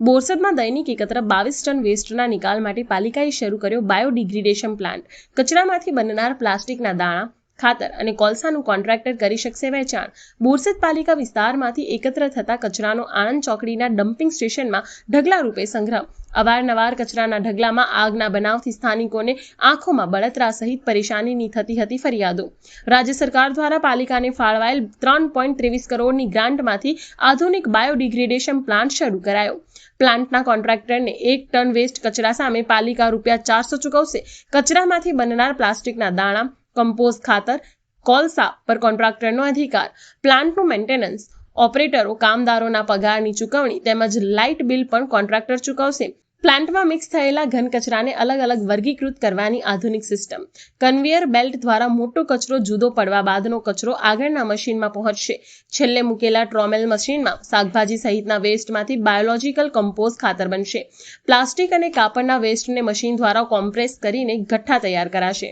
બોરસદમાં દૈનિક એકત્ર 22 ટન વેસ્ટના નિકાલ માટે પાલિકાએ શરૂ કર્યો બાયોડિગ્રેડેશન પ્લાન્ટ। કચરામાંથી બનનાર પ્લાસ્ટિકના દાણા, ખાતર અને કોલસાનું કોન્ટ્રાક્ટર કરી શકશે વેચાણ। બોરસદ પાલિકા વિસ્તારમાંથી એકત્ર થતા કચરાનો આણંદ ચોકડીના ડમ્પિંગ સ્ટેશનમાં ઢગલા રૂપે સંગ્રહ। અવારનવાર કચરાના ઢગલામાં આગના બનાવથી સ્થાનિકોને આંખોમાં બળતરા સહિત પરેશાનીની થતી હતી ફરિયાદો। રાજ્ય સરકાર દ્વારા પાલિકાને ફાળવાયેલ 3.23 કરોડની ગ્રાન્ટમાંથી આધુનિક બાયોડિગ્રેડેશન પ્લાન્ટ શરૂ કરાયો। પ્લાન્ટના કોન્ટ્રાક્ટરને 1 ટન વેસ્ટ કચરા સામે પાલિકા ₹400 ચૂકવશે। કચરામાંથી બનનાર પ્લાસ્ટિકના દાણા, કમ્પોસ્ટ ખાતર, કોલસા પર કોન્ટ્રાક્ટરનો અધિકાર। પ્લાન્ટનું મેન્ટેનન્સ, ઓપરેટરો, કામદારોના પગારની ચૂકવણી તેમજ લાઇટ બિલ પણ કોન્ટ્રાક્ટર ચૂકવશે। પ્લાન્ટમાં મિક્સ થયેલા ઘન કચરાને અલગ અલગ વર્ગીકૃત કરવાની આધુનિક સિસ્ટમ। કન્વેયર બેલ્ટ દ્વારા મોટો કચરો જુદો પડવા બાદનો કચરો આગળના મશીનમાં પહોંચશે। છેલ્લે મૂકેલા ટ્રોમેલ મશીનમાં શાકભાજી સહિતના વેસ્ટમાંથી બાયોલોજિકલ કમ્પોસ્ટ ખાતર બનશે। પ્લાસ્ટિક અને કાપડના વેસ્ટને મશીન દ્વારા કોમ્પ્રેસ કરીને ગઠ્ઠા તૈયાર કરાશે।